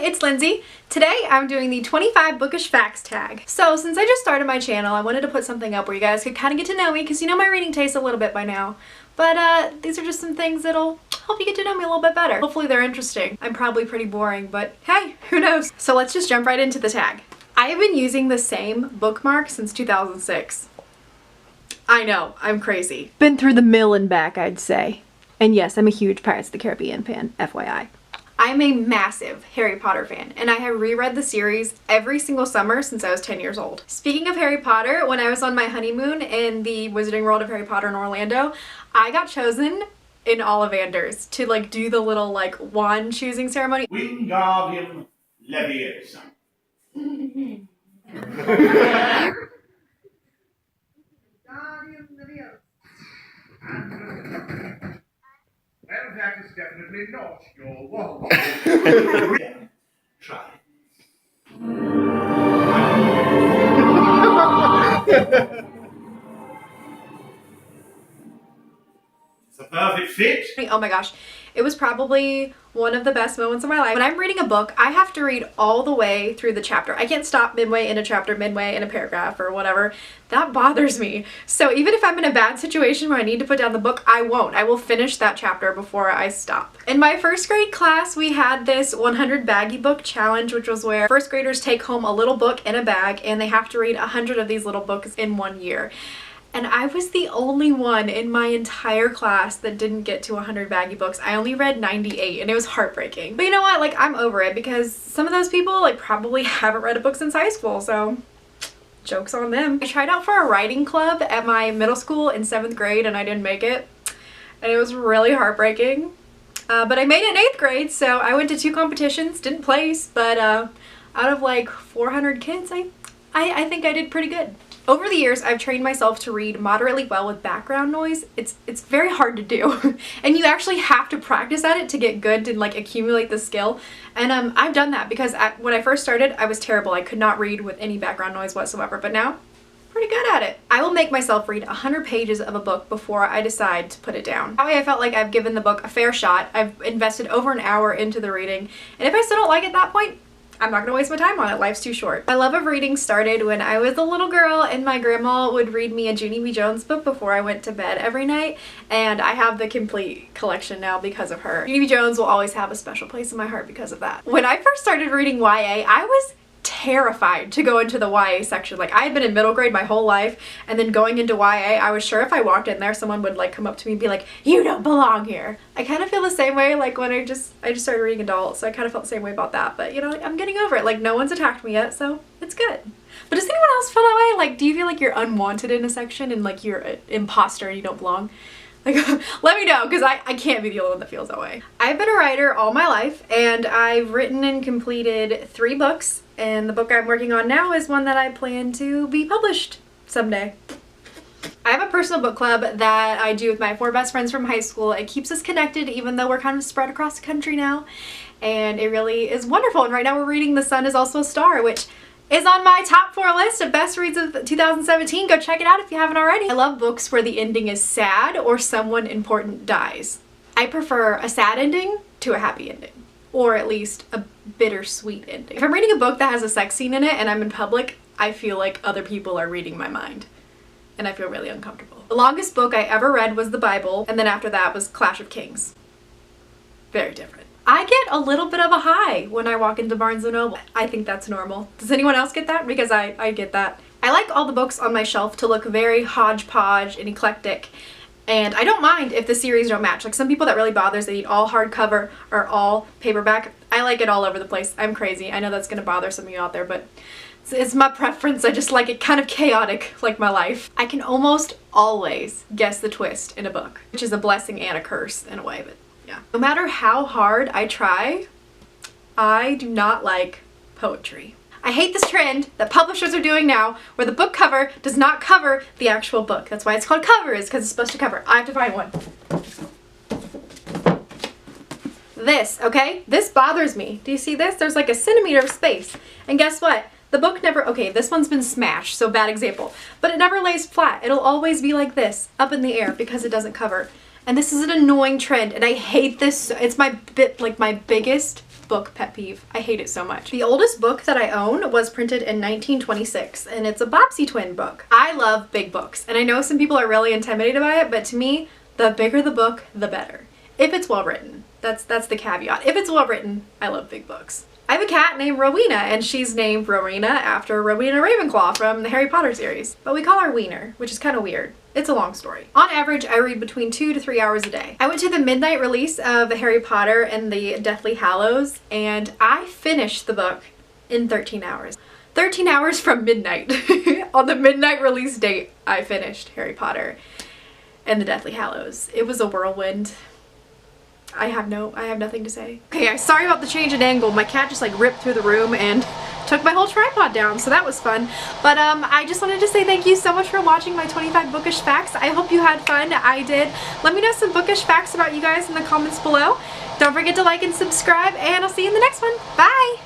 it's Lindsay. Today I'm doing the 25 bookish facts tag. So since I just started my channel, I wanted to put something up where you guys could kind of get to know me because you know my reading taste a little bit by now. But these are just some things that'll help you get to know me a little bit better. Hopefully they're interesting. I'm probably pretty boring, but hey, who knows? So let's just jump right into the tag. I have been using the same bookmark since 2006. I know, I'm crazy. Been through the mill and back, I'd say. And yes, I'm a huge Pirates of the Caribbean fan, FYI. I'm a massive Harry Potter fan, and I have reread the series every single summer since I was 10 years old. Speaking of Harry Potter, when I was on my honeymoon in the Wizarding World of Harry Potter in Orlando, I got chosen in Ollivanders to like do the little like wand choosing ceremony. Wingardium Leviosa. Well, that is definitely not your wand. Yeah, try it. It's a perfect fit. Oh my gosh, it was probably one of the best moments of my life. When I'm reading a book, I have to read all the way through the chapter. I can't stop midway in a chapter, midway in a paragraph or whatever. That bothers me. So even if I'm in a bad situation where I need to put down the book, I won't. I will finish that chapter before I stop. In my first grade class, we had this 100 baggy book challenge, which was where first graders take home a little book in a bag and they have to read 100 of these little books in 1 year. And I was the only one in my entire class that didn't get to 100 baggy books. I only read 98 and it was heartbreaking. But you know what, like I'm over it because some of those people like probably haven't read a book since high school, so joke's on them. I tried out for a writing club at my middle school in 7th grade and I didn't make it. And it was really heartbreaking. But I made it in 8th grade, so I went to 2 competitions, didn't place, but out of like 400 kids, I think I did pretty good. Over the years, I've trained myself to read moderately well with background noise. It's very hard to do. And you actually have to practice at it to get good, to like accumulate the skill. And I've done that because when I first started, I was terrible. I could not read with any background noise whatsoever, but now, pretty good at it. I will make myself read 100 pages of a book before I decide to put it down. That way I felt like I've given the book a fair shot. I've invested over an hour into the reading. And if I still don't like it at that point, I'm not gonna waste my time on it. Life's too short. My love of reading started when I was a little girl and my grandma would read me a Junie B. Jones book before I went to bed every night, and I have the complete collection now because of her. Junie B. Jones will always have a special place in my heart because of that. When I first started reading YA, I was terrified to go into the YA section. Like I had been in middle grade my whole life, and then going into YA, I was sure if I walked in there, someone would like come up to me and be like, "You don't belong here." I kind of feel the same way like when I just started reading adult, so I kind of felt the same way about that. But you know, I'm getting over it. Like no one's attacked me yet, so it's good. But does anyone else feel that way? Like, do you feel like you're unwanted in a section and like you're an imposter and you don't belong? Like, let me know, because I can't be the only one that feels that way. I've been a writer all my life, and I've written and completed 3 books, and the book I'm working on now is one that I plan to be published someday. I have a personal book club that I do with my 4 best friends from high school. It keeps us connected even though we're kind of spread across the country now, and it really is wonderful. And right now we're reading The Sun Is Also a Star, which is on my top 4 list of best reads of 2017. Go check it out if you haven't already. I love books where the ending is sad or someone important dies. I prefer a sad ending to a happy ending, or at least a bittersweet ending. If I'm reading a book that has a sex scene in it and I'm in public, I feel like other people are reading my mind, and I feel really uncomfortable. The longest book I ever read was the Bible, and then after that was Clash of Kings. Very different. I get a little bit of a high when I walk into Barnes & Noble. I think that's normal. Does anyone else get that? Because I get that. I like all the books on my shelf to look very hodgepodge and eclectic, and I don't mind if the series don't match. Like some people that really bothers, they need all hardcover or all paperback. I like it all over the place. I'm crazy. I know that's gonna bother some of you out there, but it's my preference. I just like it kind of chaotic, like my life. I can almost always guess the twist in a book, which is a blessing and a curse in a way, but yeah. No matter how hard I try, I do not like poetry. I hate this trend that publishers are doing now where the book cover does not cover the actual book. That's why it's called covers, because it's supposed to cover. I have to find one. This, okay? This bothers me. Do you see this? There's like a centimeter of space. And guess what? The book never, okay, this one's been smashed, so bad example. But it never lays flat. It'll always be like this, up in the air, because it doesn't cover. And this is an annoying trend, and I hate this. It's my biggest book pet peeve. I hate it so much. The oldest book that I own was printed in 1926, and it's a Bobbsey twin book. I love big books, and I know some people are really intimidated by it, but to me, the bigger the book, the better. If it's well written. That's the caveat. If it's well written, I love big books. I have a cat named Rowena, and she's named Rowena after Rowena Ravenclaw from the Harry Potter series. But we call her Wiener, which is kind of weird. It's a long story. On average, I read between 2 to 3 hours a day. I went to the midnight release of Harry Potter and the Deathly Hallows, and I finished the book in 13 hours. 13 hours from midnight. On the midnight release date, I finished Harry Potter and the Deathly Hallows. It was a whirlwind. I have nothing to say. Okay, guys, sorry about the change in angle. My cat just like ripped through the room and took my whole tripod down, so that was fun. But I just wanted to say thank you so much for watching my 25 bookish facts. I hope you had fun. I did. Let me know some bookish facts about you guys in the comments below. Don't forget to like and subscribe, and I'll see you in the next one. Bye!